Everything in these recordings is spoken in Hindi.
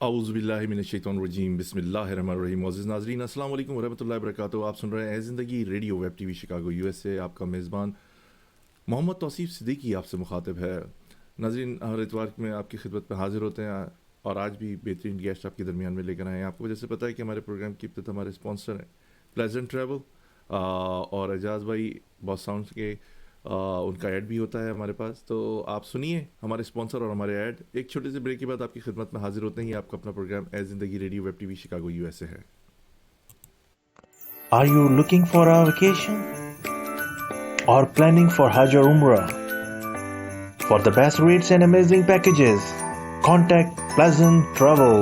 औज़ुबिल्लाहिमिनश्शैतानिर्रजीम बिस्मिल्लाहिर्रहमानिर्रहीम मोअज़्ज़िज़ नाज़रीन अस्सलाम वालेकुम वरहमतुल्लाहि वबरकातुहू। आप सुन रहे हैं ज़िंदगी radio web TV Chicago USA. आपका मेज़बान मोहम्मद तौसीफ़ सिद्दीकी आपसे मुखातिब है। नाज़रीन, हर इतवार में आपकी खिदमत में हाज़िर होते हैं और आज भी बेहतरीन गेस्ट आपके दरमियान में लेकर आए हैं। आपको वजह से पता है कि हमारे प्रोग्राम की इब्तिदा हमारे स्पॉन्सर हैं प्लेजेंट ट्रैवल और एजाज़ भाई बॉस साउंड्स के उनका ऐड भी होता है हमारे पास। तो आप सुनिए हमारे स्पॉन्सर और हमारे ऐड। एक छोटे से ब्रेक के बाद आपकी खिदमत में हाजिर होते हैं। आपका अपना प्रोग्राम ए ज़िंदगी radio web TV Chicago USA है। Are you looking for a vacation or planning for Hajj or Umrah? For the best rates and amazing packages, contact Pleasant Travel.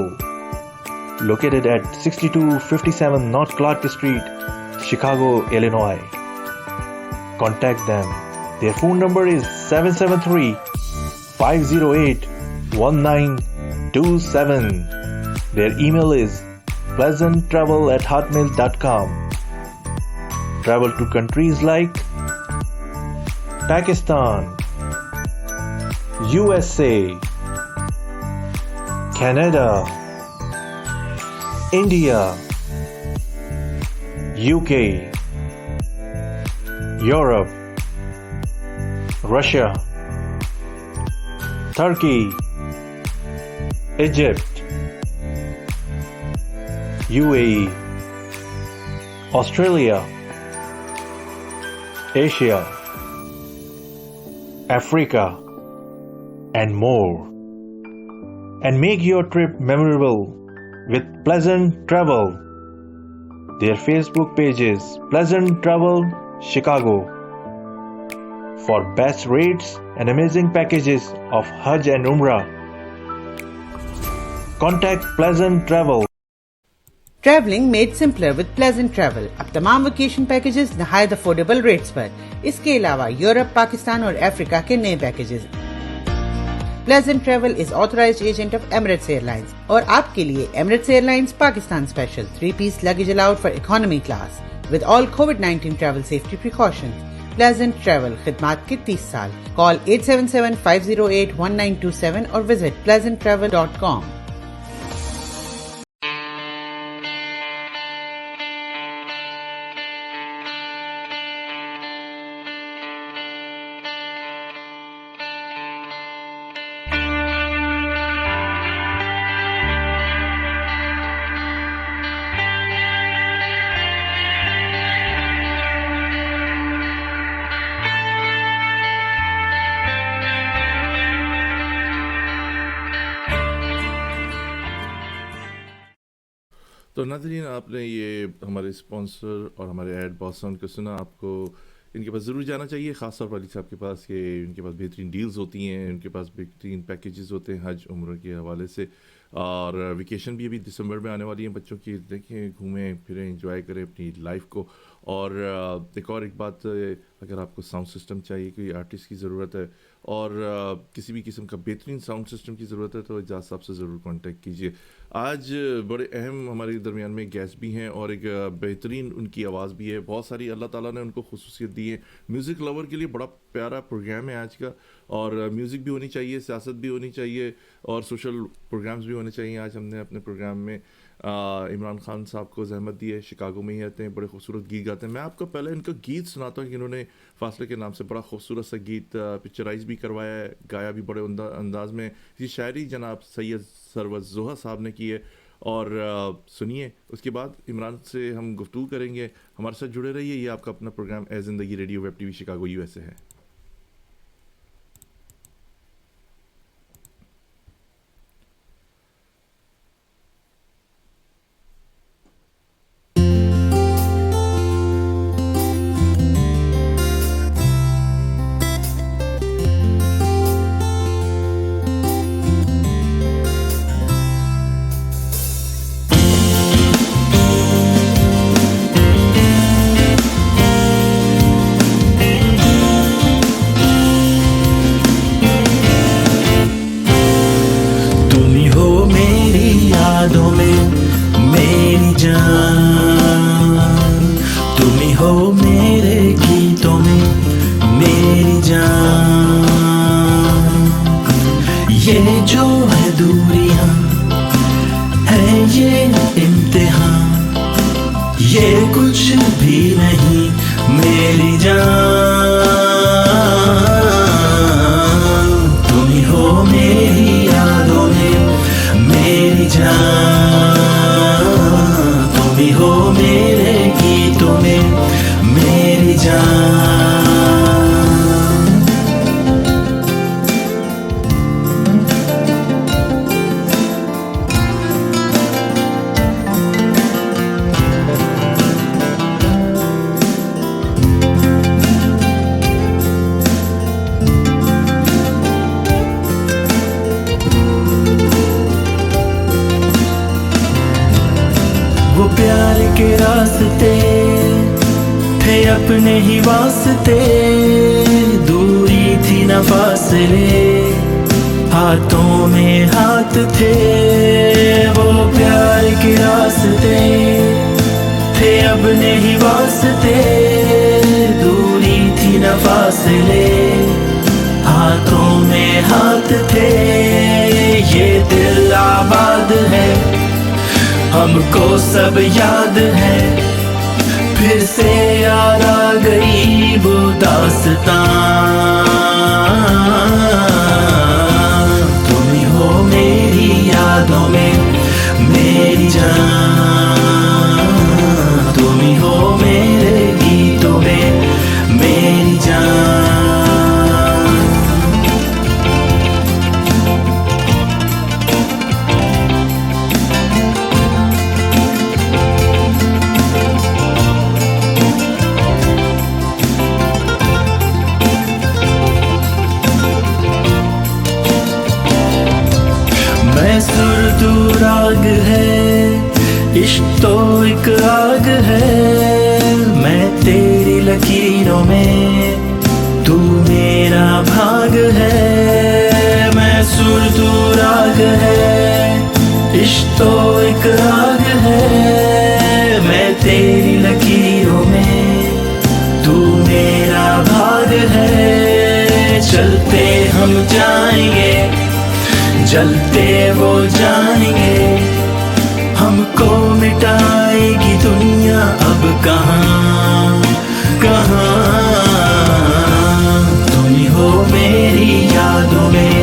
Located at 6257 North Clark Street, Chicago, Illinois. Contact them. Their phone number is 773-508-1927. Their email is pleasanttravel@hotmail.com. Travel to countries like Pakistan, USA, Canada, India, UK, Europe, Russia, Turkey, Egypt, UAE, Australia, Asia, Africa, and more. And make your trip memorable with Pleasant Travel. Their Facebook page is Pleasant Travel Chicago. For best rates and amazing packages of Hajj and Umrah, contact Pleasant Travel. Travelling made simpler with Pleasant Travel. अब तमाम वेकेशन पैकेजेस नहायत अफोर्डेबल रेट्स पर। इसके अलावा यूरोप, पाकिस्तान और अफ्रीका के नए packages. Pleasant Travel is authorised agent of Emirates Airlines और आपके लिए Emirates Airlines Pakistan special 3-piece luggage allowed for economy class with all कोविड-19 travel safety precautions. Pleasant Travel खिदमात के 30 साल। कॉल 877-508-1927 और विजिट pleasanttravel.com। तो नाज़रीन, आपने ये हमारे स्पॉन्सर और हमारे ऐड बॉस साउंड को सुना। आपको इनके पास ज़रूर जाना चाहिए, ख़ास तौर पर अली साहब के पास कि इनके पास बेहतरीन डील्स होती हैं, इनके पास बेहतरीन पैकेजेस होते हैं हज उम्र के हवाले से। और वेकेशन भी अभी दिसंबर में आने वाली है बच्चों की। देखें, घूमें फिरें, एंजॉय करें अपनी लाइफ को। और एक बात, अगर आपको साउंड सिस्टम चाहिए, कोई आर्टिस्ट की ज़रूरत है और किसी भी किस्म का बेहतरीन साउंड सिस्टम की ज़रूरत है तो एजाज साहब से ज़रूर कांटेक्ट कीजिए। आज बड़े अहम हमारे दरमियान में गेस्ट भी हैं और एक बेहतरीन उनकी आवाज़ भी है। बहुत सारी अल्लाह ताला ने उनको खुसूसियत दी है। म्यूज़िक लवर के लिए बड़ा प्यारा प्रोग्राम है आज का। और म्यूज़िक भी होनी चाहिए, सियासत भी होनी चाहिए और सोशल प्रोग्राम्स भी होने चाहिए। आज हमने अपने प्रोग्राम में इमरान खान साहब को जहमत दी है। शिकागो में ही रहते हैं, बड़े खूबसूरत गीत गाते हैं। मैं आपको पहले इनका गीत सुनाता हूँ कि इन्होंने फासले के नाम से बड़ा खूबसूरत सा गीत पिक्चराइज भी करवाया है, गाया भी बड़े अंदाज में। इसकी शायरी जनाब सैयद सरवत जोहा साहब ने की है। और सुनिए, उसके बाद इमरान से हम गुफ्तगू करेंगे। हमारे साथ जुड़े रहिए। ये आपका अपना प्रोग्राम ए ज़िंदगी radio web TV Chicago USA है। ये जो है दूरियां जान, तुम ही हो मेरी यादों में मेरी जान, तुम ही हो मेरे गीतों में मेरी जान। वो प्यार के रास्ते थे अपने ही वास्ते, दूरी थी न फासले, हाथों में हाथ थे। वो प्यार के रास्ते थे अपने ही वास्ते, दूरी थी न फासले, हाथों में हाथ थे। ये दिल आबाद है, हमको सब याद है, फिर से याद आ गई वो दास्तां। तुम ही हो मेरी यादों में मेरी जान, तुम ही हो मेरे गीतों में मेरी जान। मैं सुर तू राग है, इश्क तो एक आग है, मैं तेरी लकीरों में तू मेरा भाग है। मैं सुर तू राग है, इश्क तो एक आग है, मैं तेरी लकीरों में तू मेरा भाग है। चलते हम जाएंगे, जलते वो जाएंगे, हमको मिटाएगी दुनिया अब कहाँ कहाँ। तुम ही हो मेरी यादों में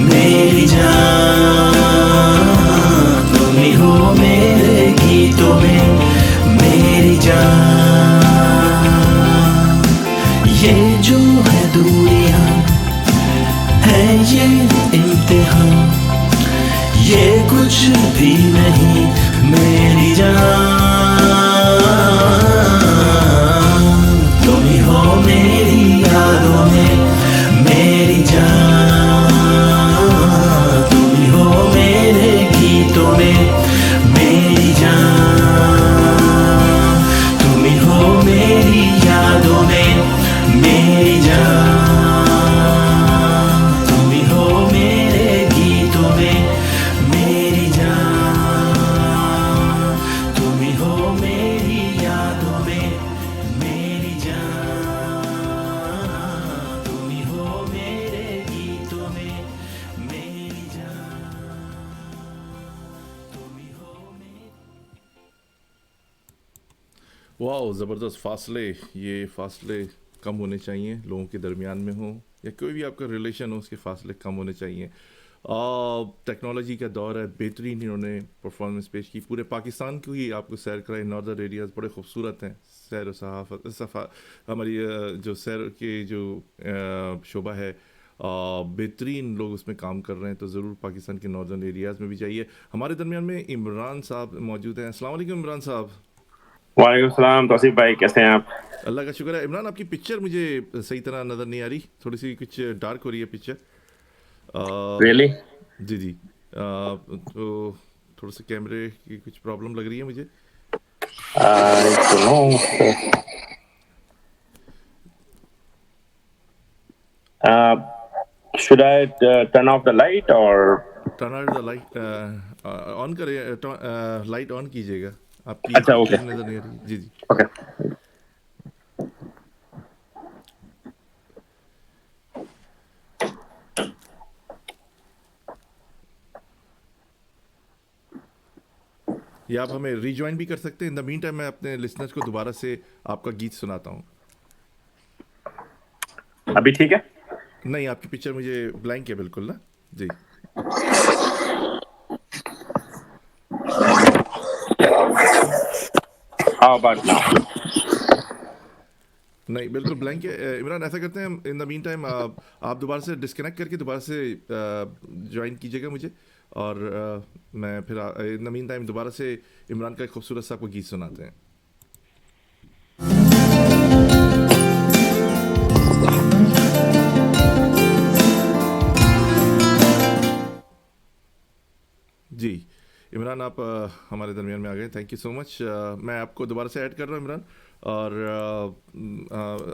मेरी जान, तुम ही हो मेरे गीतों में मेरी जान। ये जो है दूरियां है ये इम्तिहान, ये कुछ भी नहीं मेरी जान। तुम ही हो मेरी यादों में मेरी जान, तुम ही हो मेरे गीतों में मेरी जान, तुम ही हो मेरी यादों में मेरी जान, तुम ही हो मेरे गीतों में मेरी जान, तुम ही हो मेरी यादों में मेरी जान, तुम ही हो मेरे गीतों में मेरी जान, तुम ही हो मेरी। वाह, ज़बरदस्त फासले। ये फासले कम होने चाहिए, लोगों के दरमियान में हो या कोई भी आपका रिलेशन हो, उसके फासले कम होने चाहिए। टेक्नोलॉजी का दौर है, बेहतरीन इन्होंने परफॉर्मेंस पेश की, पूरे पाकिस्तान को ही आपको सैर कराए। नॉर्दर्न एरियाज़ बड़े खूबसूरत हैं, सैर व सफ़ा हमारी जो सैर के जो शोबा है, बेहतरीन लोग उसमें काम कर रहे हैं। तो ज़रूर पाकिस्तान के नॉर्दर्न एरियाज़ में भी जाइए। हमारे दरमियान में इमरान साहब मौजूद हैं। अस्सलाम वालेकुम इमरान साहब। वालेकुम सलाम तौसीफ भाई, कैसे हैं आप? अल्लाह का शुक्र है। इमरान, आपकी पिक्चर मुझे सही तरह नज़र नहीं आ रही, थोड़ी सी कुछ डार्क हो रही है पिक्चर। रियली? जी जी। तो थोड़ा सा कैमरे की कुछ प्रॉब्लम लग रही है मुझे। I don't know. Should I turn off the light और? Turn out the light, on करें, लाइट ऑन कीजिएगा। आपकी अच्छा, ओके। नज़र नहीं आ रही। जी जी। ओके। या आप हमें रिज्वाइन भी कर सकते हैं। इन द मीन टाइम मैं अपने लिसनर्स को दोबारा से आपका गीत सुनाता हूँ। अभी ठीक है? नहीं, आपकी पिक्चर मुझे ब्लैंक है बिल्कुल ना जी। How about now? नहीं, बिल्कुल ब्लैंक है। इमरान, ऐसा करते हैं, इन द मीन टाइम आप दोबारा से डिस्कनेक्ट करके दोबारा से ज्वाइन कीजिएगा मुझे, और मैं फिर इन द मीन टाइम दोबारा से इमरान का एक खूबसूरत सा आपको गीत सुनाते हैं। जी इमरान, आप हमारे दरमियान में आ गए, थैंक यू सो मच। मैं आपको दोबारा से ऐड कर रहा हूँ इमरान, और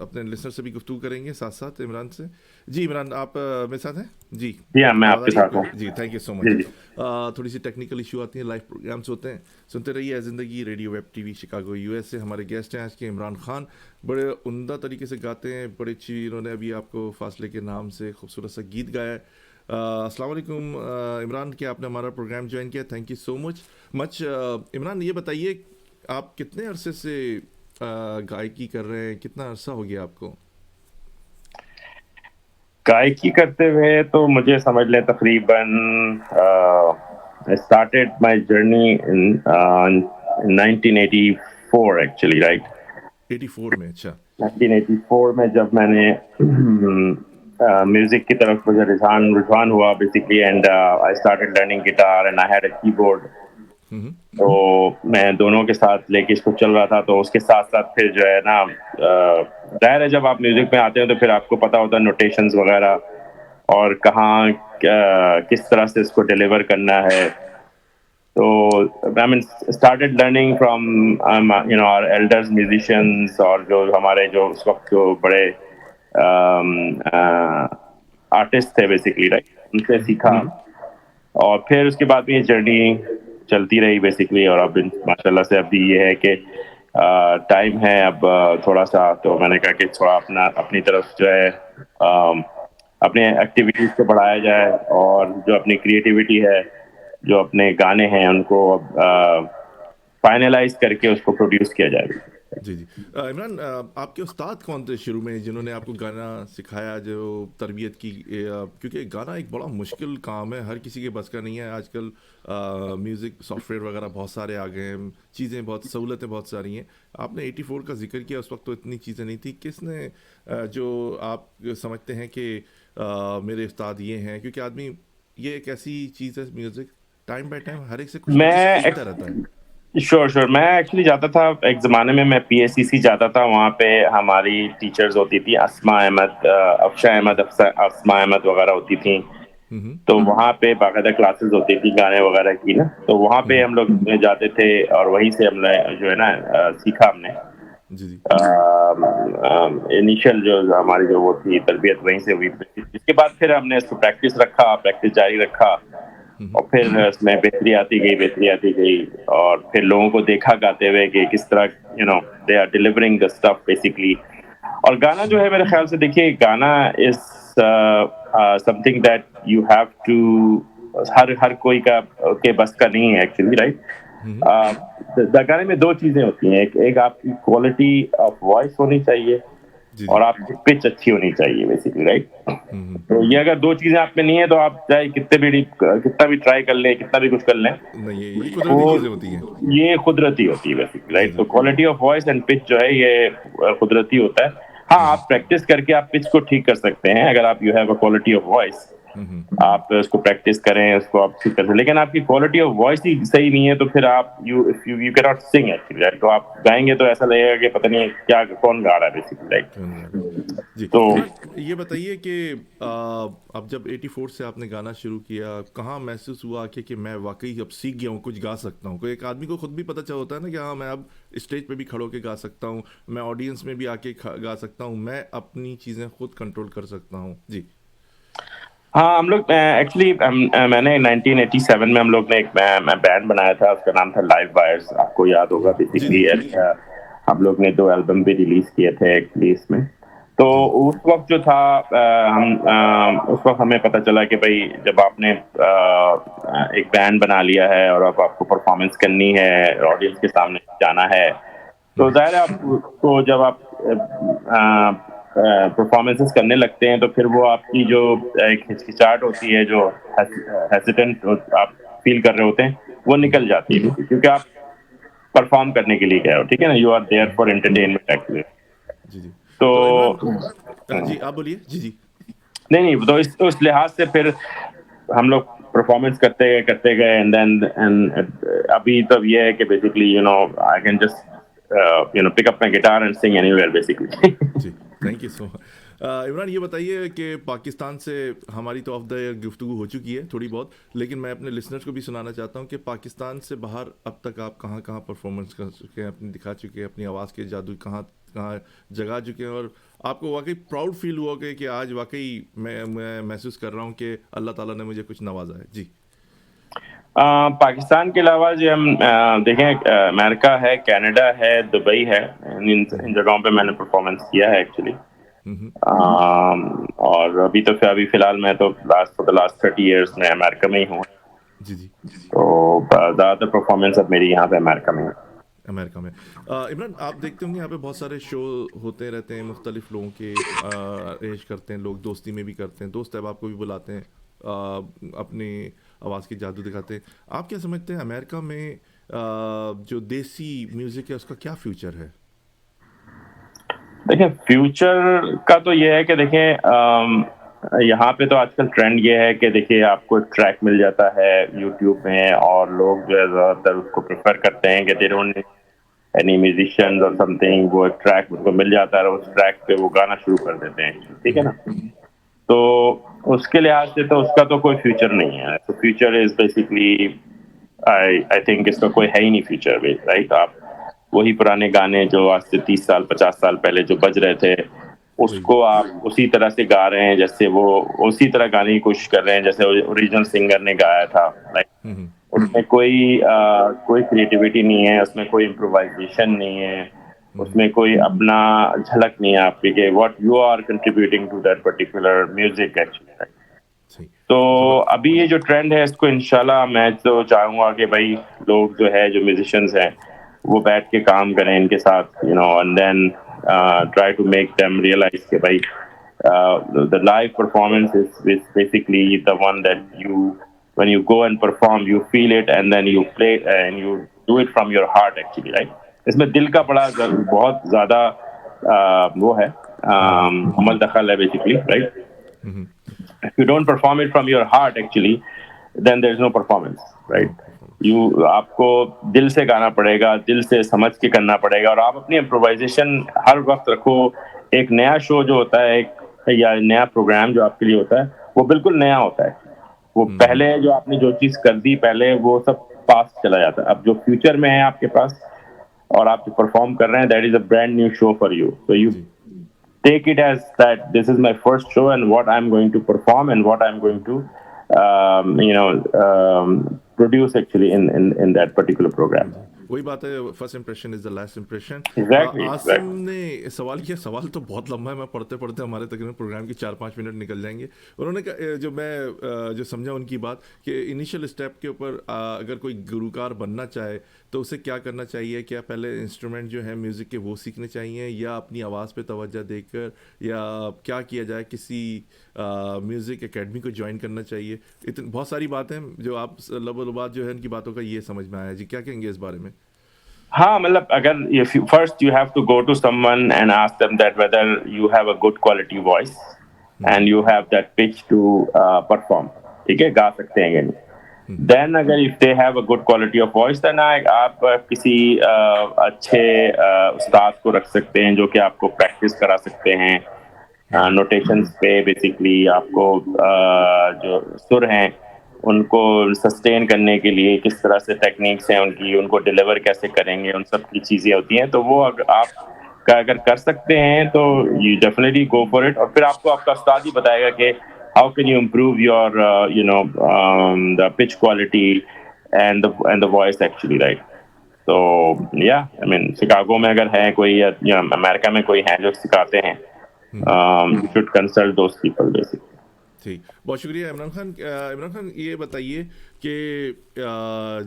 अपने लिसनर से भी गुफ्तगू करेंगे साथ साथ इमरान से। जी इमरान, आप मेरे साथ हैं? जी जी हाँ, मैं आवाज़ आपके आ रही है साथ हूँ। आपको? जी थैंक यू सो जी मच। जी। थोड़ी सी टेक्निकल इशू आती है, लाइव प्रोग्राम्स होते हैं, सुनते रहिए ज़िंदगी radio web TV Chicago US से। हमारे गेस्ट हैं आज के इमरान खान, बड़े उम्दा तरीके से गाते हैं, बड़ी अच्छी इन्होंने अभी आपको फासले के नाम से खूबसूरत सा गीत गाया है। अस्सलाम वालेकुम इमरान, कि आपने हमारा प्रोग्राम ज्वाइन किया, thank you so much. Imran, ये बताइए आप कितने अरसे से गायकी कर रहे हैं, कितना अरसा हो गया आपको? गायकी करते हुए तो मुझे समझ लें तकरीबन I started my journey in 1984 actually, right? 84 में? अच्छा 1984 में जब मैंने म्यूजिक की तरफ मुझे रुझान हुआ basically, and I started learning guitar and I had a keyboard. तो मैं दोनों के साथ लेके इसको चल रहा था। तो उसके साथ साथ फिर जो है ना, जाहिर है जब आप म्यूजिक में आते हैं तो फिर आपको पता होता है नोटेशंस वगैरह और कहाँ किस तरह से इसको डिलीवर करना है। तो I mean started learning from our elders musicians, और जो हमारे जो उस वक्त जो बड़े आर्टिस्ट थे बेसिकली, राइट, उनसे सीखा। और फिर उसके बाद में ये जर्नी चलती रही बेसिकली। और अब माशाल्लाह से अभी ये है कि टाइम है अब थोड़ा सा, तो मैंने कहा कि थोड़ा अपनी तरफ जो है अपने एक्टिविटीज को बढ़ाया जाए, और जो अपनी क्रिएटिविटी है, जो अपने गाने हैं, उनको फाइनलाइज करके उसको प्रोड्यूस किया जाए। जी जी। इमरान, आपके उस्ताद कौन थे शुरू में जिन्होंने आपको गाना सिखाया, जो तरबियत की? क्योंकि गाना एक बड़ा मुश्किल काम है, हर किसी के बस का नहीं है। आजकल म्यूज़िक सॉफ्टवेयर वगैरह बहुत सारे आ गए हैं, चीज़ें बहुत, सहूलतें बहुत सारी हैं। आपने 84 का जिक्र किया, उस वक्त तो इतनी चीज़ें नहीं थी। किसने जो आप समझते हैं कि मेरे उस्ताद ये हैं? क्योंकि आदमी, ये एक ऐसी चीज़ है म्यूज़िक, टाइम बाय टाइम हर एक से कुछ ना कुछ सीखता रहता है। श्योर मैं एक्चुअली जाता था एक ज़माने में, मैं पीएससीसी जाता था। वहाँ पे हमारी टीचर्स होती थी अस्मा अहमद, अफशा अहमद, अस्मा अहमद वगैरह होती थी। तो वहाँ पे बाकायदा क्लासेस होती थी गाने वगैरह की ना। तो वहाँ पे हम लोग जाते थे, और वहीं से हमने जो है ना सीखा हमने। जी जी। इनिशियल जो हमारी जो वो थी तरबियत वहीं से हुई। इसके बाद फिर हमने इसको प्रैक्टिस जारी रखा, और फिर इसमें बेहतरी आती गई। और फिर लोगों को देखा गाते हुए कि किस तरह they are delivering the stuff basically. और गाना जो है मेरे ख्याल से, देखिए, गाना is something that you have to, हर कोई के बस का नहीं है एक्चुअली, राइट। गाने में दो चीजें होती हैं, एक आपकी क्वालिटी ऑफ वॉइस होनी चाहिए, जी और आपकी पिच अच्छी होनी चाहिए बेसिकली, राइट। तो ये अगर दो चीजें आप में नहीं है तो आप चाहे कितना भी ट्राई कर लें, कितना भी कुछ कर लें, नहीं, ये कुदरती चीज़ें होती हैं। ये कुदरती होती है बेसिकली, जी राइट। जी। तो quality of voice and pitch जो है ये कुदरती होता है। हाँ, आप प्रैक्टिस करके आप पिच को ठीक कर सकते हैं, अगर आप you have a quality of voice, आप उसको प्रैक्टिस करें, उसको आप ठीक कर सकते हैं। लेकिन आपकी क्वालिटी ऑफ वॉइस ही सही नहीं है तो फिर आप you can not sing actually, right. तो आप गाएंगे तो ऐसा लगेगा कि पता नहीं क्या कौन गा रहा है बेसिकली, राइट। जी तो इमरान, ये बताइए कि अब जब 84 से आपने गाना शुरू किया, कहाँ महसूस हुआ कि मैं वाकई अब सीख गया हूँ, कुछ गा सकता हूँ? कोई एक आदमी को खुद भी पता चल होता है ना कि हाँ, मैं अब स्टेज पे भी खड़ो के गा सकता हूँ, मैं ऑडियंस में भी आके गा सकता हूँ, मैं अपनी चीज़ें खुद कंट्रोल कर सकता हूँ। जी हाँ, हम लोग एक्चुअली मैंने 1987 में हम लोग ने एक बैंड बनाया था, उसका नाम था लाइव वायर्स, आपको याद होगा जी बेसिकली। जी। हम लोग ने 2 एल्बम भी रिलीज किए थे एक्चुअली इसमें। तो उस वक्त जो था उस वक्त हमें पता चला कि भाई जब आपने एक बैंड बना लिया है और अब आपको परफॉर्मेंस करनी है, ऑडियंस के सामने जाना है, तो जाहिर है आपको जब आप परफॉर्मेंसेस करने लगते हैं तो फिर वो आपकी जो एक हिचकिचाहट होती है, जो हेसिटेंट आप फील कर रहे होते हैं, वो निकल जाती है, क्योंकि आप परफॉर्म करने के लिए गए हो, ठीक है ना, you are there for entertainment actually. जी जी। तो तो इमरान जी आप बोलिए। जी जी। नहीं नहीं, तो उस लिहाज से फिर हम लोग परफॉर्मेंस करते गए एंड अभी तो ये है कि basically I can just pick up my guitar and sing anywhere basically. जी thank you so much. Imran ये बताइए कि पाकिस्तान से हमारी तो ऑफ द एयर गुफ्तगू हो चुकी है थोड़ी बहुत, लेकिन मैं अपने लिसनर्स को भी सुनाना चाहता हूँ कि पाकिस्तान से बाहर अब तक आप कहाँ कहाँ परफॉर्मेंस कर चुके हैं, अपनी दिखा चुके हैं, अपनी आवाज़ के जादू कहाँ कहाँ जगा चुके हैं, और आपको वाकई प्राउड फील हुआ कि आज वाकई मैं महसूस कर रहा हूँ कि अल्लाह ताला ने मुझे कुछ नवाजा है। जी। पाकिस्तान के अलावा जो हम देखें, अमेरिका है, कनाडा है, दुबई है, इन जगहों पे मैंने परफॉर्मेंस किया है एक्चुअली। और अभी फिलहाल मैं तो फॉर द लास्ट 30 इयर्स में अमेरिका में ही हूँ। जी जी। तो ज़्यादातर परफॉर्मेंस अब मेरी यहाँ पे अमेरिका में है। अमेरिका में। इमरान आप देखते होंगे यहाँ पे बहुत सारे शो होते रहते हैं, मुख्तलिफ लोगों के अरेंज करते हैं लोग, दोस्ती में भी करते हैं, दोस्त अहबाब को भी बुलाते हैं, अपनी आवाज़ की जादू दिखाते हैं। आप क्या समझते हैं अमेरिका में जो देसी म्यूज़िक है उसका क्या फ्यूचर है? देखिए, फ्यूचर का तो ये है कि देखें, यहाँ पे तो आजकल ट्रेंड ये है कि देखिए आपको एक ट्रैक मिल जाता है यूट्यूब में, और लोग जो है ज़्यादातर उसको प्रेफर करते हैं कि they don't need any musician और समथिंग, वो एक ट्रैक उनको मिल जाता है और उस ट्रैक पे वो गाना शुरू कर देते हैं, ठीक है ना। तो उसके लिहाज से तो उसका तो कोई फ्यूचर नहीं है। तो future is basically, I think इसका कोई है ही नहीं फ्यूचर, राइट। आप वही पुराने गाने जो आज से 30 साल 50 साल पहले जो बज रहे थे, उसको आप उसी तरह से गा रहे हैं, जैसे वो उसी तरह गाने की कोशिश कर रहे हैं जैसे ओरिजिनल सिंगर ने गाया था, राइट। उसमें कोई क्रिएटिविटी नहीं है, उसमें कोई इम्प्रोवाइजेशन नहीं है, उसमें कोई अपना झलक नहीं है आपकी कि what you are contributing to that particular music actually. सही। तो अभी ये जो ट्रेंड है इसको इंशाल्लाह मैं तो चाहूंगा कि भाई लोग जो है, जो म्यूजिशियंस हैं, वो बैठ के काम करें इनके साथ, and then try to make them realise कि भाई the live performance is basically the one that when you go and perform, you feel it and then you play and you do it from your heart actually, right? इसमें दिल का बहुत ज़्यादा वो है, अमल दखल है basically, right? If you don't perform it from your heart actually, then there is no performance, right? आपको दिल से गाना पड़ेगा, दिल से समझ के करना पड़ेगा, और आप अपनी इम्प्रोवाइजेशन हर वक्त रखो। एक नया शो जो होता है या नया प्रोग्राम जो आपके लिए होता है, वो बिल्कुल नया होता है। वो पहले जो आपने जो चीज कर दी पहले, वो सब पास्ट चला जाता है। अब जो फ्यूचर में है आपके पास और आप जो परफॉर्म कर रहे हैं, that is a brand new show for you. So you take it as that this is my first show and what I'm going to perform and what I'm going to produce actually in that particular program. वही बात है, first impression is the last impression. Exactly, Asim ने सवाल किया, सवाल तो बहुत लंबा है, मैं पढ़ते पढ़ते हमारे तकरीबन प्रोग्राम के 4-5 मिनट निकल जाएंगे। उन्होंने जो समझा उनकी बात कि इनिशियल स्टेप के ऊपर अगर कोई गुरुकार बनना चाहे तो उसे क्या करना चाहिए, क्या पहले इंस्ट्रूमेंट जो है म्यूज़िक के वो सीखने चाहिए, या अपनी आवाज़ पे तवज्जो देकर, या क्या किया जाए, किसी म्यूज़िक एकेडमी को ज्वाइन करना चाहिए। बहुत सारी बातें जो आप लबोलबात जो है उनकी बातों का ये समझ में आया। जी क्या कहेंगे इस बारे में? हाँ, मतलब अगर first you have to go to someone and ask them that whether you have a good quality voice and you have that pitch to perform, ठीक है, गा सकते हैं या नहीं। Then अगर if they have a good quality of voice, then आप किसी अच्छे उस्ताद को रख सकते हैं जो कि आपको प्रैक्टिस करा सकते हैं नोटेशंस पे। बेसिकली आपको जो सुर हैं उनको सस्टेन करने के लिए किस तरह से टेक्निक्स हैं उनकी, उनको डिलीवर कैसे करेंगे, उन सब की चीज़ें होती हैं। तो वो आप अगर कर सकते हैं तो you definitely go for it. और फिर आपको आपका उस्ताद ही बताएगा कि how can you improve your the pitch quality and the voice actually, right. तो या आई मीन शिकागो में अगर है कोई या अमेरिका में कोई है जो सिखाते हैं, you should consult those people basically. ठीक, बहुत शुक्रिया इमरान खान। इमरान खान ये बताइए कि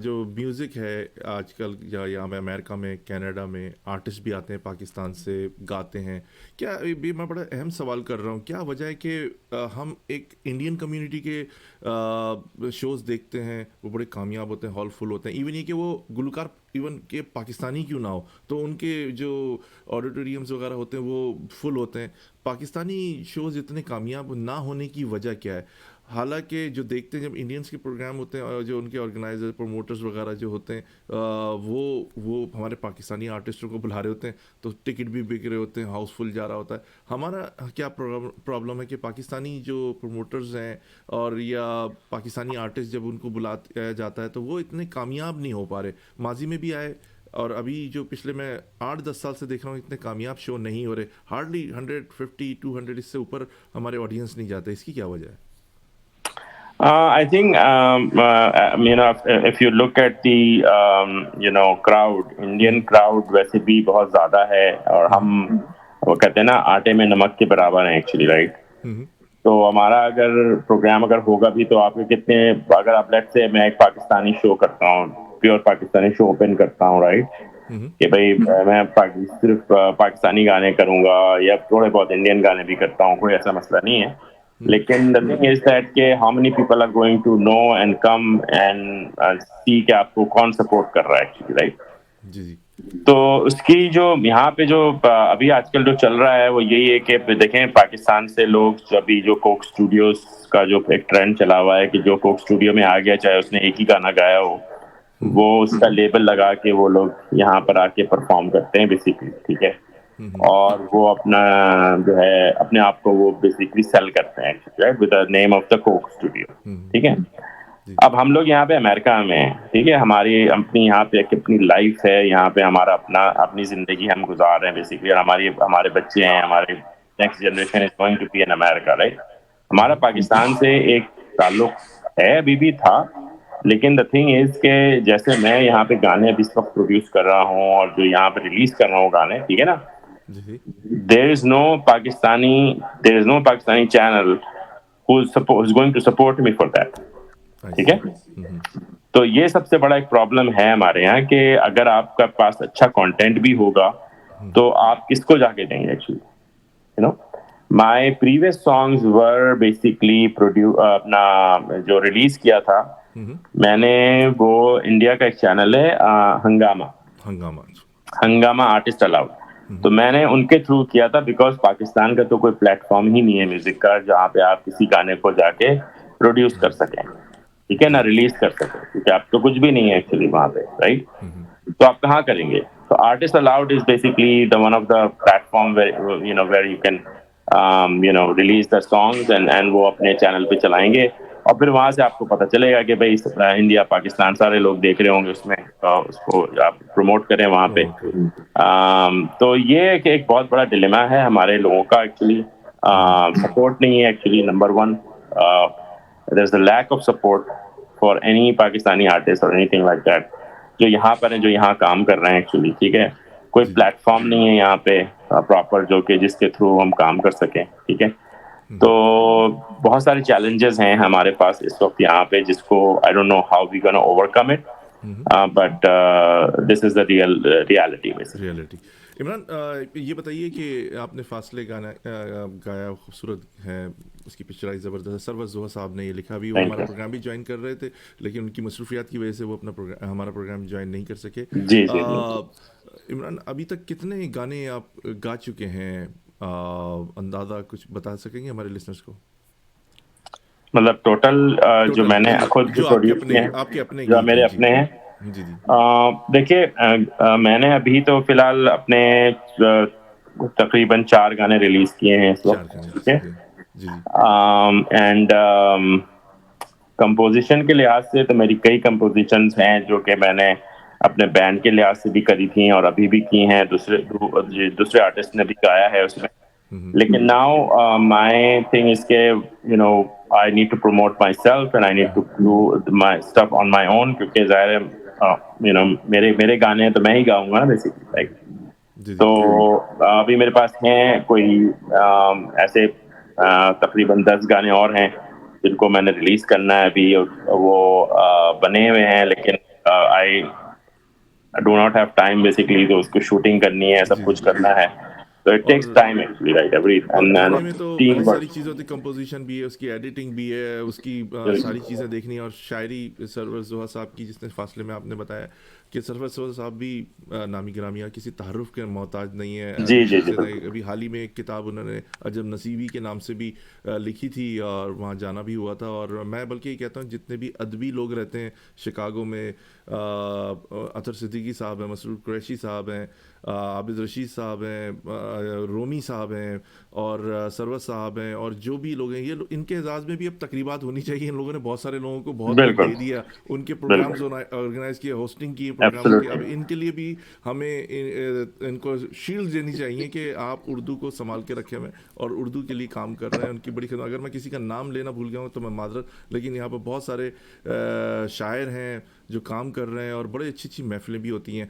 जो म्यूज़िक है आजकल या यहाँ पे अमेरिका में कनाडा में आर्टिस्ट भी आते हैं पाकिस्तान से गाते हैं, क्या ये मैं बड़ा अहम सवाल कर रहा हूँ, क्या वजह है कि हम एक इंडियन कम्युनिटी के शोज़ देखते हैं, वो बड़े कामयाब होते हैं, हॉल फुल होते हैं, इवन ये कि वो गुलकार इवन के पाकिस्तानी क्यों ना हो तो उनके जो ऑडिटोरियम्स वगैरह होते हैं वो फुल होते हैं, पाकिस्तानी शोज़ इतने कामयाब ना होने की वजह क्या है? हालांकि जो देखते हैं जब इंडियंस के प्रोग्राम होते हैं और जो उनके ऑर्गेनाइजर प्रमोटर्स वगैरह जो होते हैं वो हमारे पाकिस्तानी आर्टिस्टों को बुला रहे होते हैं तो टिकट भी बिक रहे होते हैं, हाउसफुल जा रहा होता है। हमारा क्या प्रॉब्लम है कि पाकिस्तानी जो प्रमोटर्स हैं और या पाकिस्तानी आर्टिस्ट जब उनको बुलाया जाता है तो वो इतने कामयाब नहीं हो पा रहे, माजी में भी आए और अभी जो पिछले मैं 8-10 साल से देख रहा हूँ इतने कामयाब शो नहीं हो रहे, हार्डली 150-200 इससे ऊपर हमारे ऑडियंस नहीं जाते, इसकी क्या वजह है? I think if you look at the crowd, Indian crowd वैसे भी बहुत ज़्यादा है और हम वो कहते हैं ना आटे में नमक के बराबर हैं एक्चुअली, राइट? तो हमारा अगर प्रोग्राम अगर होगा भी तो आपके कितने, अगर आप लेट्स से मैं एक पाकिस्तानी शो करता हूँ, प्योर पाकिस्तानी शो ओपन करता हूँ, राइट, कि भाई मैं सिर्फ पाकिस्तानी गाने करूँगा या थोड़े बहुत इंडियन गाने भी करता हूँ, कोई ऐसा मसला नहीं है, लेकिन द थिंग इज दैट के how many people are going to know and come and see कि आपको कौन सपोर्ट कर रहा है एक्चुअली, राइट? जी जी। तो उसकी जो यहाँ पे जो अभी आजकल जो चल रहा है वो यही है कि देखें पाकिस्तान से लोग अभी जो कोक स्टूडियोज का जो एक ट्रेंड चला हुआ है कि जो कोक स्टूडियो में आ गया चाहे उसने एक ही गाना गाया हो वो उसका लेबल लगा के वो लोग यहाँ पर आके परफॉर्म करते हैं बेसिकली, ठीक है, और वो अपना जो है अपने आप को वो बेसिकली सेल करते हैं, right, with the name of the Coke studio, ठीक है। अब हम लोग यहाँ पे अमेरिका में हैं, ठीक है, हमारी अपनी यहाँ पे एक अपनी लाइफ है, यहाँ पे हमारा अपनी जिंदगी हम गुजार रहे हैं बेसिकली, और हमारे बच्चे हैं, हमारे next generation is going to be in America, right. हमारा पाकिस्तान से एक ताल्लुक है, अभी भी था, लेकिन द थिंग इज के जैसे मैं यहाँ पे गाने अभी इस वक्त प्रोड्यूस कर रहा हूँ और जो यहाँ पे रिलीज कर रहा हूँ गाने, ठीक है ना, there is no Pakistani channel who's going to support me for that, ठीक है। तो ये सबसे बड़ा एक प्रॉब्लम है हमारे यहाँ कि अगर आपका पास अच्छा कंटेंट भी होगा तो आप किसको जाके देंगे actually, you know. My previous songs were basically अपना जो रिलीज किया था मैंने, वो इंडिया का एक चैनल है हंगामा आर्टिस्ट अलाउड, तो मैंने उनके थ्रू किया था बिकॉज पाकिस्तान का तो कोई प्लेटफॉर्म ही नहीं है म्यूजिक का जहाँ पे आप किसी गाने को जाके प्रोड्यूस कर सकें, ठीक है ना, रिलीज कर सकें, क्योंकि आप तो कुछ भी नहीं है एक्चुअली वहाँ पे, राइट। तो आप कहाँ करेंगे? तो Artist Aloud is basically the one of the platform where you can release the songs and वो अपने चैनल पे चलाएंगे और फिर वहां से आपको पता चलेगा कि भाई इंडिया पाकिस्तान सारे लोग देख रहे होंगे उसमें, उसको आप प्रमोट करें वहां पे। तो ये एक बहुत बड़ा डिलेमा है हमारे लोगों का एक्चुअली, सपोर्ट नहीं है actually, number one, there is a lack of support for any Pakistani artist और एनीथिंग लाइक दैट जो यहाँ पर है, जो यहाँ काम कर रहे हैं एक्चुअली, ठीक है। कोई प्लेटफॉर्म नहीं है यहाँ पे प्रॉपर जो कि जिसके थ्रू हम काम कर सकें, ठीक है। तो बहुत सारे चैलेंजेस हैं हमारे पास इस वक्त यहाँ पे जिसको I don't know how we gonna overcome it, but this is the reality. Imran, ये बताइए कि आपने फासले गाना गाया, खूबसूरत है, उसकी पिक्चराइज ज़बरदस्त है, सरवर जोहा साहब ने ये लिखा भी, वो हमारा प्रोग्राम भी ज्वाइन कर रहे थे लेकिन उनकी मसरूफियात की वजह से वो हमारा प्रोग्राम ज्वाइन नहीं कर सके। जी। इमरान, अभी तक कितने गाने आप गा चुके हैं, अंदाजा कुछ बता सकेंगे हमारे लिसनर्स को? मतलब टोटल जो मैंने खुद प्रोड्यूस किए हैं, आपके अपने जो मेरे अपने हैं, जी। देखिए मैंने अभी तो फिलहाल अपने तकरीबन 4 गाने रिलीज किए हैं इस वक्त, ठीक है। एंड कंपोजिशन के लिहाज से तो मेरी कई कंपोजिशंस हैं जो कि मैंने अपने बैंड के लिहाज से भी करी थी और अभी भी की हैं, दूसरे आर्टिस्ट ने भी गाया है उसमें, लेकिन नाउ माय थिंग इज के I need to promote myself and I need to do my stuff on my own, क्योंकि ज़ाहिर है मेरे गाने तो मैं ही गाऊंगा ना बेसिकली, राइट। तो अभी मेरे पास हैं कोई ऐसे तकरीबन 10 गाने और हैं जिनको मैंने रिलीज करना है अभी, वो बने हुए हैं, लेकिन I do not have time basically, तो उसको शूटिंग करनी है, सब जी कुछ जी। करना है, तो इट टेक्स और टाइम एक्चुअली, राइट, एवरी और एंड गाने में तो टीम बहुत सारी वर्क। चीज़ें होती, कंपोजिशन भी है, उसकी एडिटिंग भी है, उसकी सारी चीज़ें देखनी है। और शायरी सरवर जोहा साहब की, जिसने फासले में आपने बताया कि सरवर जोहा साहब भी नामी गिरामी या किसी तारुफ के मोहताज नहीं है, जी अदबी जी जी, शख्सियत है। बिल्कुल अभी हाल ही में एक किताब उन्होंने अजब नसीबी के नाम से भी लिखी थी, और वहाँ जाना भी हुआ था। और मैं बल्कि ये कहता हूँ, जितने भी अदबी लोग रहते हैं शिकागो में, अतर सिद्दीकी साहब हैं, मसरूर कुरैशी साहब हैं, आबिद रशीद साहब हैं, रोमी साहब हैं, और सरवत साहब हैं, और जो भी लोग हैं, ये इनके एजाज़ में भी अब तकरीबात होनी चाहिए। इन लोगों ने बहुत सारे लोगों को बहुत कुछ बिल्कुल दे दिया, उनके प्रोग्राम्स बिल्कुल, ऑर्गेनाइज किए, होस्टिंग की प्रोग्रामों की। अब एब्सोल्युटली, इनके लिए भी हमें इनको शील्ड देनी चाहिए कि आप उर्दू को संभाल के रखे हुए और उर्दू के लिए काम कर रहे हैं। उनकी बड़ी खिदमत। अगर मैं किसी का नाम लेना भूल गया हूँ तो मैं माजरत, लेकिन यहाँ पर बहुत सारे शायर हैं जो काम कर रहे हैं, और बड़े अच्छी अच्छी महफिलें भी होती हैं।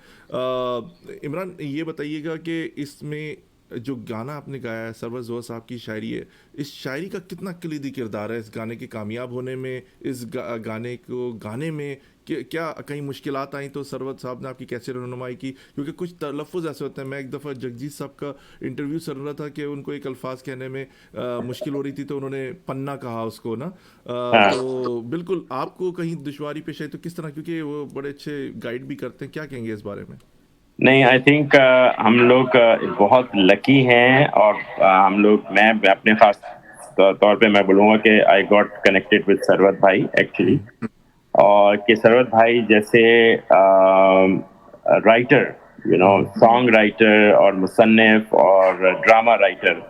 इमरान, ये बताइएगा कि इसमें जो गाना आपने गाया है, सरवर जोहर साहब की शायरी है, इस शायरी का कितना कलीदी किरदार है इस गाने के कामयाब होने में, इस गाने को गाने में? क्या कहीं मुश्किलात आई तो सरवत साहब ने आपकी कैसे रहनुमाई की? क्योंकि कुछ तलफ़ुज़ ऐसे होते हैं। मैं एक दफ़ा जगजीत साहब का इंटरव्यू सुन रहा था कि उनको एक अल्फाज कहने में मुश्किल हो रही थी, तो उन्होंने पन्ना कहा उसको ना। हाँ। तो बिल्कुल आपको कहीं दुश्वारी पेश आई तो किस तरह, क्योंकि वो बड़े अच्छे गाइड भी करते हैं, क्या कहेंगे इस बारे में? नहीं, आई थिंक हम लोग बहुत लकी हैं, और हम लोग, मैं अपने खास तौर पे मैं बोलूँगा कि I got connected with Sarwat भाई एक्चुअली, और कि सरवत भाई जैसे राइटर, सॉन्ग राइटर और मुसन्निफ और ड्रामा राइटर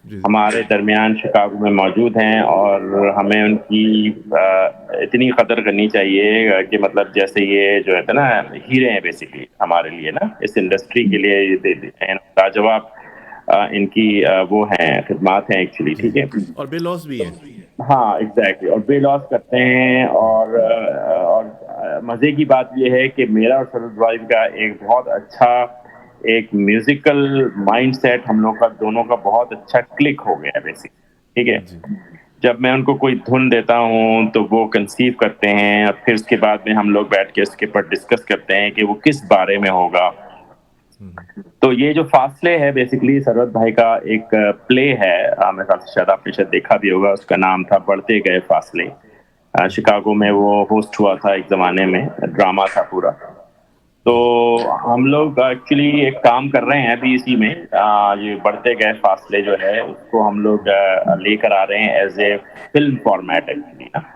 जी हमारे दरमियान शिकागो में मौजूद हैं, और हमें उनकी इतनी कदर करनी चाहिए कि मतलब जैसे ये जो है ना, हीरे हैं बेसिकली हमारे लिए ना, इस इंडस्ट्री के लिए ये लाजवाब इनकी वो हैं, खिदमात हैं एक्चुअली, जी ठीक जी। है। और बेलौस भी हैं। हाँ, एग्जैक्टली, और बेलॉस करते हैं, और मज़े की बात ये है कि मेरा और सरद भाई का एक बहुत अच्छा एक म्यूजिकल माइंडसेट हम लोग का, दोनों का बहुत अच्छा क्लिक हो गया बेसिकली, ठीक जी है। जब मैं उनको कोई धुन देता हूँ तो वो कंसीव करते हैं, और फिर उसके बाद में हम लोग बैठ के उसके ऊपर डिस्कस करते हैं कि वो किस बारे में होगा। तो ये जो फासले है बेसिकली सरवत भाई का एक प्ले है, मेरे ख्याल से शायद आपने शायद देखा भी होगा, उसका नाम था बढ़ते गए फासले। शिकागो में वो होस्ट हुआ था एक ज़माने में, ड्रामा था पूरा। तो हम लोग एक्चुअली एक काम कर रहे हैं अभी इसी में, ये बढ़ते गए फासले जो है उसको हम लोग लेकर आ रहे हैं as a film format actually ना।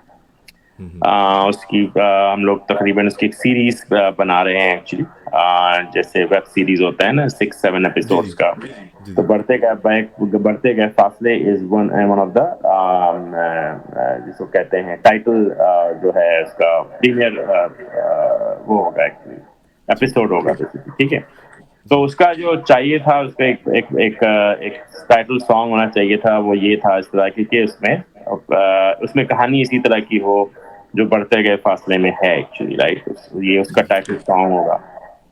उसकी हम लोग तकरीबन उसकी एक सीरीज बना रहे हैं एक्चुअली, जैसे वेब सीरीज होता है ना, 6-7 जी एपिसोड्स जी का। जी तो जी। बढ़ते गए फासले इज वन ऑफ द जिसको कहते हैं टाइटल, जो है उसका प्रीमियर वो होगा एक्चुअली, ठीक एपिसोड होगा बेसिकली, ठीक है। तो जी उसका जो चाहिए था, उसका एक टाइटल सॉन्ग होना चाहिए था, वो ये था इस तरह की कि उसमें कहानी इसी तरह की हो जो बढ़ते गए फासले में है एक्चुअली, राइट। ये उसका जी टाइटल सॉन्ग होगा।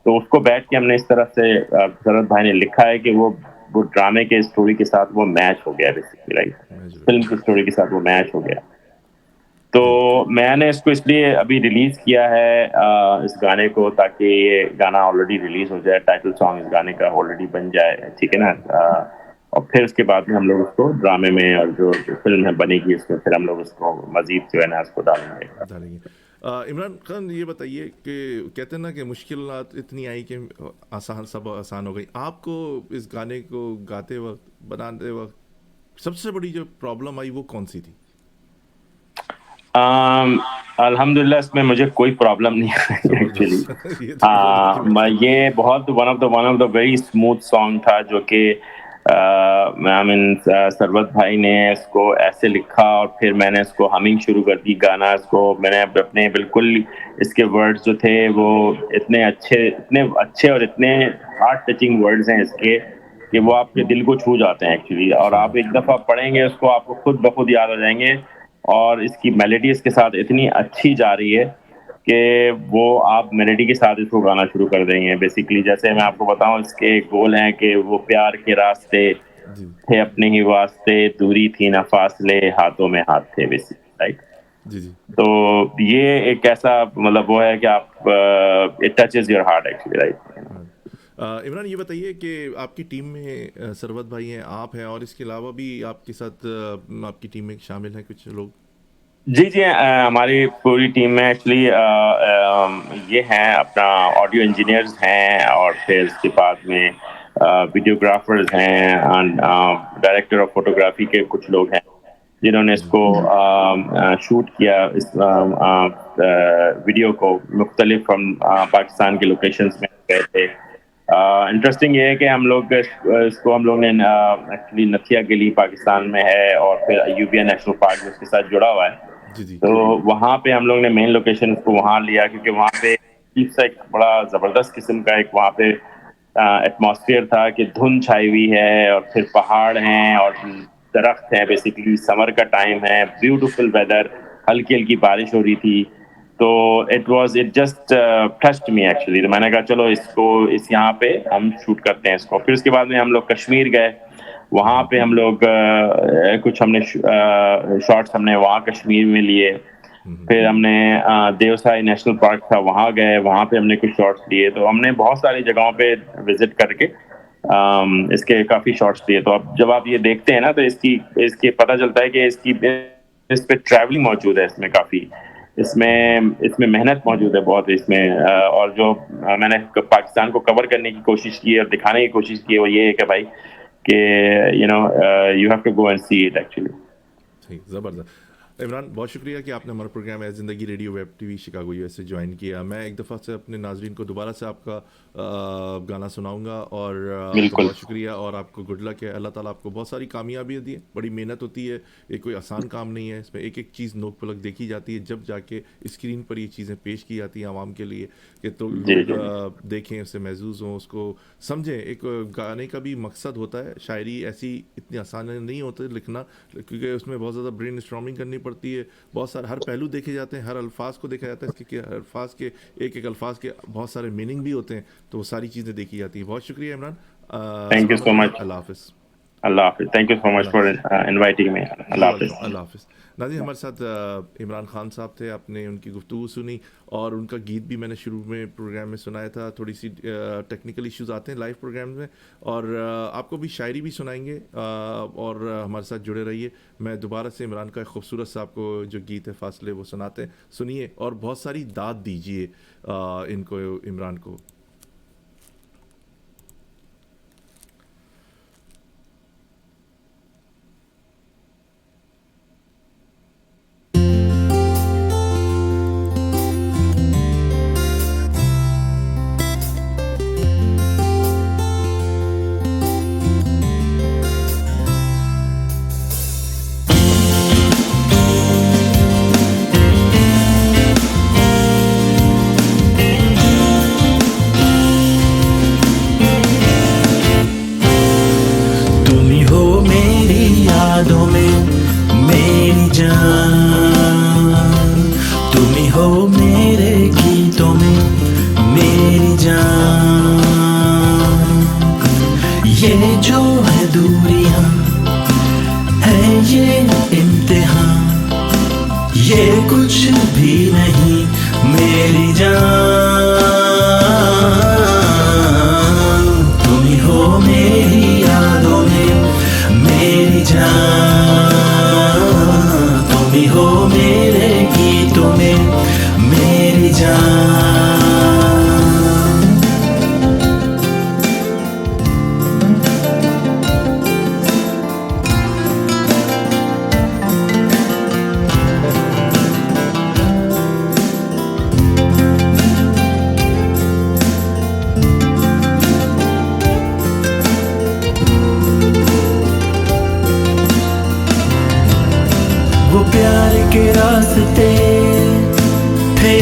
तो उसको बैठ के हमने इस तरह से शरद भाई ने लिखा है कि वो ड्रामे के स्टोरी के साथ वो मैच हो गया बेसिकली, राइट। फिल्म की स्टोरी के साथ वो मैच हो गया। तो जी मैंने इसको इसलिए अभी रिलीज किया है इस गाने को, ताकि ये गाना ऑलरेडी रिलीज हो जाए, टाइटल सॉन्ग इस गाने का ऑलरेडी बन जाए, ठीक है ना। और फिर उसके बाद में हम लोग उसको ड्रामे में, और जो फिल्म है बनेगी उसमें फिर हम लोग उसको मजीद जो है ना उसको डालेंगे। डालेंगे। इमरान खान, ये बताइए कि कहते हैं ना कि मुश्किलात इतनी आई कि आसान, सब आसान हो गई। आपको इस गाने को गाते वक्त, बनाते वक्त सबसे बड़ी जो प्रॉब्लम आई वो कौन सी थी? अल्हम्दुलिल्लाह इसमें मुझे कोई प्रॉब्लम नहीं आई एक्चुअली। ज़बरदस्त। ये तो बहुत अच्छी बात है। ये बहुत one of the very smooth song था, जो कि आई मीन सरवत भाई ने इसको ऐसे लिखा, और फिर मैंने इसको हमिंग शुरू कर दी गाना। इसको मैंने अपने बिल्कुल, इसके वर्ड्स जो थे वो इतने अच्छे और इतने हार्ट टचिंग वर्ड्स हैं इसके, कि वो आपके दिल को छू जाते हैं एक्चुअली, और सही आप बात एक है। दफ़ा पढ़ेंगे उसको आपको खुद ब खुद याद आ जाएंगे। और इसकी मेलोडी इसके साथ इतनी अच्छी जा रही है कि वो आप मेलोडी के साथ इसको गाना शुरू कर देंगे बेसिकली। जैसे मैं आपको बताऊं, इसके गोल हैं कि वो प्यार के रास्ते जी थे अपने ही वास्ते, दूरी थी ना फासले, हाथों में हाथ थे बेसिकली। राइट। जी जी। तो ये एक ऐसा मतलब वो है कि आप it touches your heart actually, right. हाँ। इमरान ये बताइए कि आपकी टीम में सरवत भाई हैं, आप हैं, और इसके अलावा भी आपके साथ आपकी टीम में शामिल हैं कुछ लोग? जी जी, हमारी पूरी टीम में एक्चुअली ये हैं अपना ऑडियो इंजीनियर्स हैं, और फिर उसके बाद में वीडियोग्राफर्स हैं, डायरेक्टर ऑफ फोटोग्राफी के कुछ लोग हैं जिन्होंने इसको शूट किया, इस वीडियो को मुख्तलिफ हम पाकिस्तान के लोकेशंस में गए थे। इंटरेस्टिंग ये है कि हम लोग हम लोग ने एक्चुअली नथिया गली पाकिस्तान में है, और फिर अयूबिया नेशनल पार्क जिसके साथ जुड़ा हुआ है। जी जी। तो वहाँ पे हम लोग ने मेन लोकेशन को वहाँ लिया, क्योंकि वहाँ पे एक बड़ा ज़बरदस्त किस्म का एक वहाँ पे एटमॉस्फेयर था कि धुंध छाई हुई है, और फिर पहाड़ हैं और दरख्त हैं, बेसिकली समर का टाइम है, ब्यूटीफुल वेदर, हल्की हल्की बारिश हो रही थी। तो it just touched me actually. तो मैंने कहा चलो इस यहाँ पे हम शूट करते हैं इसको। फिर उसके बाद में हम लोग कश्मीर गए, वहाँ पे हम लोग कुछ हमने शॉट्स हमने वहाँ कश्मीर में लिए। फिर हमने देवसाई नेशनल पार्क था, वहाँ गए, वहाँ पे हमने कुछ शॉट्स लिए। तो हमने बहुत सारी जगहों पे विजिट करके इसके काफ़ी शॉट्स लिए। तो अब जब आप ये देखते हैं ना, तो इसके पता चलता है कि इस पे ट्रैवलिंग मौजूद है, इसमें काफ़ी इसमें मेहनत मौजूद है बहुत इसमें। और जो मैंने पाकिस्तान को कवर करने की कोशिश की और दिखाने की कोशिश की है, वो ये है कि भाई कि you have to go and see it actually. सही, ज़बरदस्त। इमरान, बहुत शुक्रिया कि आपने हमारा प्रोग्राम है ज़िंदगी radio web TV Chicago USA join किया। मैं एक दफ़ा से अपने नाजरीन को दोबारा से आपका गाना सुनाऊंगा, और आपका बहुत शुक्रिया, और आपको गुड लक है। अल्लाह ताला आपको बहुत सारी कामयाबी दी है। बड़ी मेहनत होती है, ये कोई आसान काम नहीं है। इसमें एक एक चीज़ नोक पलक देखी जाती है, जब जाके स्क्रीन पर ये चीज़ें पेश की जाती हैं आवाम के लिए, कि तो लोग देखें, उससे महसूस हों, उसको समझें। एक गाने का भी मकसद होता है। शायरी ऐसी इतनी आसान नहीं होती लिखना, क्योंकि उसमें बहुत ज़्यादा ब्रेन स्टॉर्मिंग करनी पड़ती है, बहुत सारे हर पहलू देखे जाते हैं, हर अल्फाज को देखा जाता है, इसके हर अल्फाज के एक अल्फाज के बहुत सारे मीनिंग भी होते हैं, तो वो सारी चीज़ें देखी जाती हैं। बहुत शुक्रिया Imran. Thank you so much. अल्लाह हाफिज़। अल्लाह हाफिज़। Thank you so much for inviting me. अल्लाह हाफिज़। अल्लाह हाफिज़। नाज़रीन, हमारे साथ इमरान खान साहब थे। आपने उनकी गुफ्तगू सुनी, और उनका गीत भी मैंने शुरू में प्रोग्राम में सुनाया था। थोड़ी सी टेक्निकल इश्यूज आते हैं लाइव प्रोग्राम में, और आपको भी शायरी भी सुनाएंगे, और हमारे साथ जुड़े रहिए। मैं दोबारा से इमरान का एक खूबसूरत सा आपको जो गीत है फासले, वो सुनाते हैं, सुनिए, और बहुत सारी दाद दीजिए इनको, इमरान को।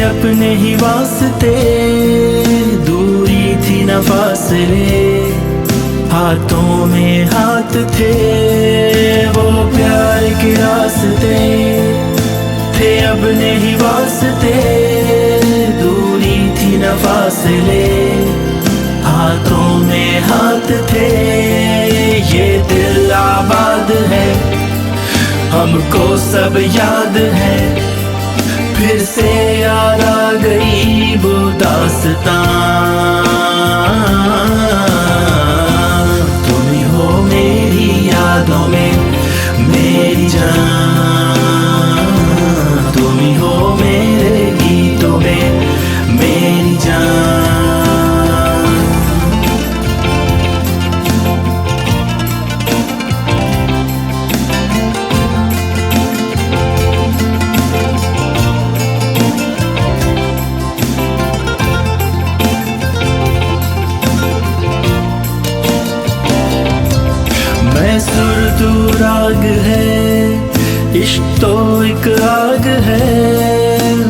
अपने ही वास्ते, दूरी थी न फासले, हाथों में हाथ थे। वो प्यार के रास्ते थे अपने ही वास्ते, दूरी थी न फासले, हाथों में हाथ थे। ये दिल आबाद है, हम हमको सब याद है, फिर से याद आ गई वो दास्तां। तुम ही हो मेरी यादों में मेरी जान, तुम ही हो मेरे गीतों में मेरी जान। मैं सुर तू राग है, इश्क तो एक आग है।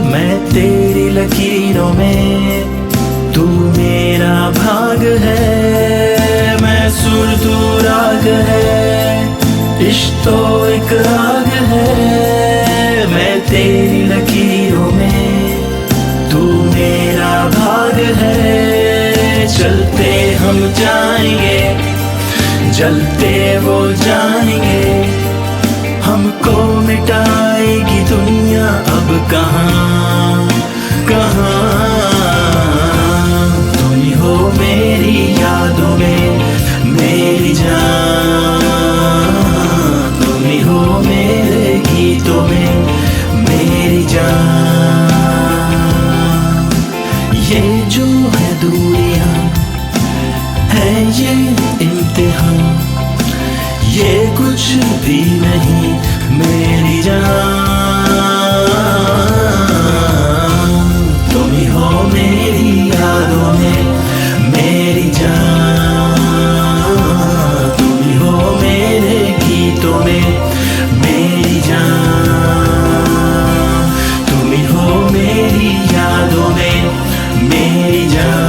मैं तेरी लकीरों में, तू मेरा भाग है। मैं सुर तू राग है, इश्क तो एक आग है। मैं तेरी लकीरों में, तू मेरा भाग है। चलते हम जाएंगे, जलते वो जाएंगे, हमको मिटाएगी दुनिया अब कहाँ कहाँ। तुम ही हो मेरी यादों में मेरी जान, तुम ही हो मेरे गीतों में मेरी जान। ये जो है दूरियां है ये इम्तिहान, ये कुछ भी नहीं मेरी जान। तुम ही हो मेरी यादों में मेरी जान, तुम ही हो मेरे गीतों में मेरी जान, तुम ही हो मेरी यादों में मेरी जान।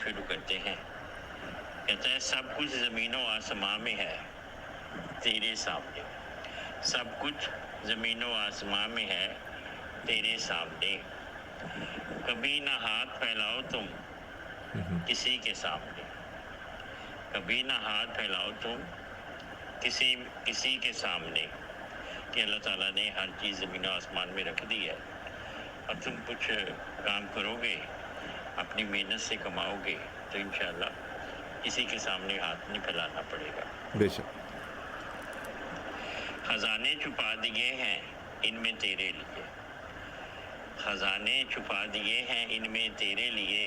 शुरू करते हैं। कहता है सब कुछ ज़मीनों आसमां में है तेरे सामने, सब कुछ ज़मीनों आसमां में है तेरे सामने। कभी ना हाथ फैलाओ तुम किसी के सामने, कभी ना हाथ फैलाओ तुम किसी के सामने। कि अल्लाह ताला ने हर चीज़ ज़मीनों आसमान में रख दी है और तुम कुछ काम करोगे, अपनी मेहनत से कमाओगे तो इंशाल्लाह किसी के सामने हाथ नहीं फैलाना पड़ेगा। बेशक। खजाने छुपा दिए हैं इनमें तेरे लिए, खजाने छुपा दिए हैं इनमें तेरे लिए।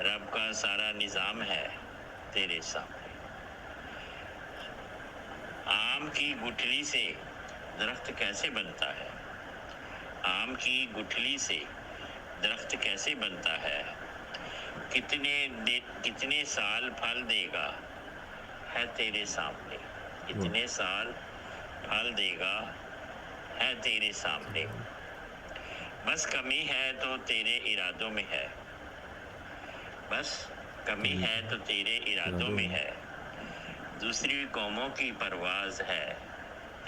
रब का सारा निज़ाम है तेरे सामने। आम की गुठली से दरख्त कैसे बनता है, आम की गुठली से दरख्त कैसे बनता है। कितने साल फल देगा है तेरे सामने, कितने साल फल देगा है तेरे सामने। बस कमी है तो तेरे इरादों में है, बस कमी है तो तेरे इरादों में है। दूसरी कौमों की परवाज़ है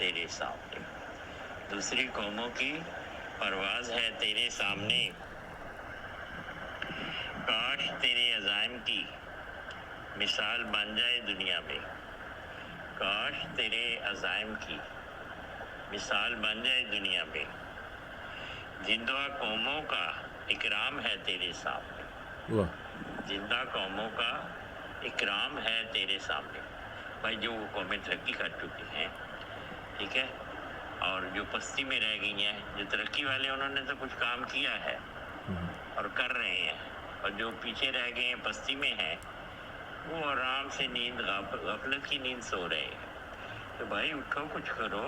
तेरे सामने, दूसरी कौमों की परवाज़ है तेरे सामने, काश तेरे अज़ाइम की मिसाल बन जाए दुनिया में, काश तेरे अज़ाइम की मिसाल बन जाए दुनिया में, जिंदा कौमों का इकराम है तेरे सामने, वाह, जिंदा कौमों का इकराम है तेरे सामने। भाई जो कौमें तरक्की कर चुकी हैं, ठीक है, और जो पस्ती में रह गई हैं, जो तरक्की वाले उन्होंने तो कुछ काम किया है और कर रहे हैं, और जो पीछे रह गए हैं, पस्ती में हैं, वो आराम से नींद गफलत की नींद सो रहे हैं। तो भाई उठो, कुछ करो,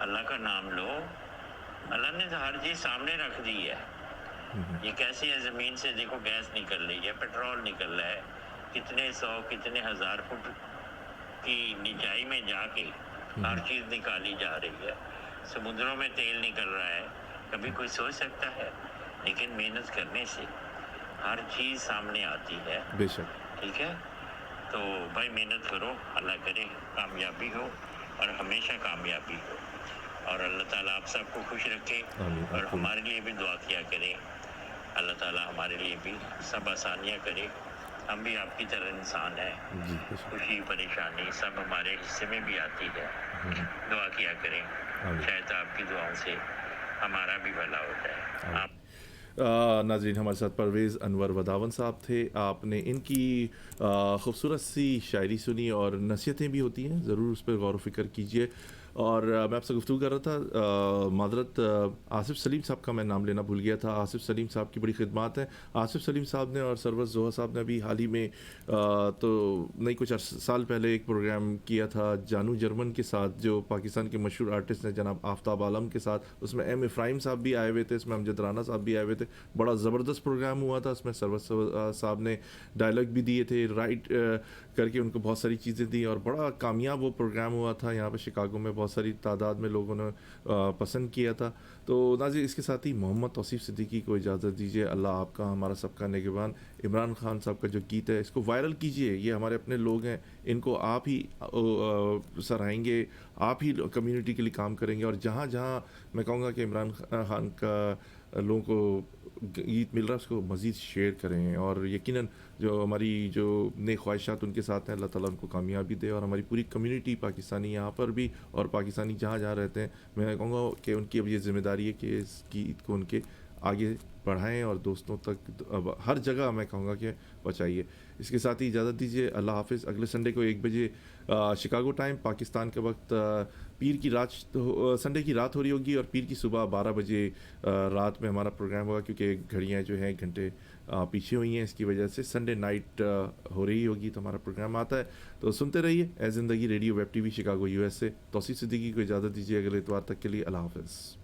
अल्लाह का नाम लो। अल्लाह ने तो हर चीज़ सामने रख दी है। ये कैसी है, ज़मीन से देखो गैस निकल रही है, पेट्रोल निकल रहा है, कितने 100 कितने हज़ार फुट की नीचाई में जाके हर चीज़ निकाली जा रही है। समुद्रों में तेल निकल रहा है, कभी कोई सोच सकता है? लेकिन मेहनत करने से हर चीज़ सामने आती है, बेशक। ठीक है। तो भाई मेहनत करो, अल्लाह करे कामयाबी हो और हमेशा कामयाबी हो, और अल्लाह ताला आप सबको खुश रखे आमीन, और आपको भी। हमारे लिए भी दुआ किया करे। अल्लाह ताला हमारे लिए भी सब आसानियाँ करे। हम भी आपकी तरह इंसान हैं, जी, बेशक। खुशी परेशानी सब हमारे हिस्से में भी आती है। दुआ किया करें, आमीन। शायद आपकी दुआओं से हमारा भी भला हो जाए। आप नाज़रीन, हमारे साथ परवेज़ अनवर वदावन साहब थे। आपने इनकी खूबसूरत सी शायरी सुनी और नसीहतें भी होती हैं, ज़रूर उस पर गौर व फ़िक्र कीजिए। और मैं आपसे गुफ्तगू कर रहा था, मादरत, आसिफ सलीम साहब का मैं नाम लेना भूल गया था। आसिफ सलीम साहब की बड़ी खिदमत है। आसिफ सलीम साहब ने और सरवर जोहा साहब ने अभी हाल ही में तो नहीं, कुछ साल पहले एक प्रोग्राम किया था जानू जर्मन के साथ, जो पाकिस्तान के मशहूर आर्टिस्ट हैं जनाब आफ्ताब आलम के साथ। उसमें एम इफ्राहिम साहब भी आए हुए थे, इसमें अमजद राना साहब भी आए हुए थे। बड़ा ज़बरदस्त प्रोग्राम हुआ था। उसमें सरवर साहब ने डायलॉग भी दिए थे, राइट करके उनको बहुत सारी चीज़ें दी, और बड़ा कामयाब वो प्रोग्राम हुआ था। यहाँ पर शिकागो में बहुत सारी तादाद में लोगों ने पसंद किया था। तो नाज़रीन, इसके साथ ही मोहम्मद तौसीफ़ सिद्दीकी को इजाज़त दीजिए। अल्लाह आपका हमारा सबका निगहबान। इमरान खान साहब का जो गीत है, इसको वायरल कीजिए। ये हमारे अपने लोग हैं, इनको आप ही सराहेंगे, आप ही कम्युनिटी के लिए काम करेंगे। और जहाँ जहाँ मैं कहूँगा कि इमरान खान का लोगों को गीत मिल रहा है, उसको मज़ीद शेयर करें। और यकीनन जो हमारी जो नेक ख्वाहिशात उनके साथ हैं, अल्लाह ताला उनको कामयाबी दे। और हमारी पूरी कम्युनिटी पाकिस्तानी यहाँ पर भी और पाकिस्तानी जहाँ जहाँ रहते हैं, मैं कहूँगा कि उनकी अब ये ज़िम्मेदारी है कि इस गीत को उनके आगे बढ़ाएं और दोस्तों तक अब हर जगह मैं कहूँगा कि पहुँचाइए। इसके साथ ही इजाज़त दीजिए। अल्लाह हाफ़िज़। अगले संडे को 1 बजे शिकागो टाइम पाकिस्तान के वक्त पीर की रात, संडे की रात हो रही होगी, और पीर की सुबह 12 बजे रात में हमारा प्रोग्राम होगा, क्योंकि घड़ियाँ जो हैं घंटे पीछे हुई हैं। इसकी वजह से संडे नाइट हो रही होगी, तो हमारा प्रोग्राम आता है। तो सुनते रहिए ए ज़िंदगी radio web TV Chicago US से। तौसीफ़ सिद्दीकी को इजाज़त दीजिए अगले इतवार तक के लिए। अल्लाह हाफ़िज़।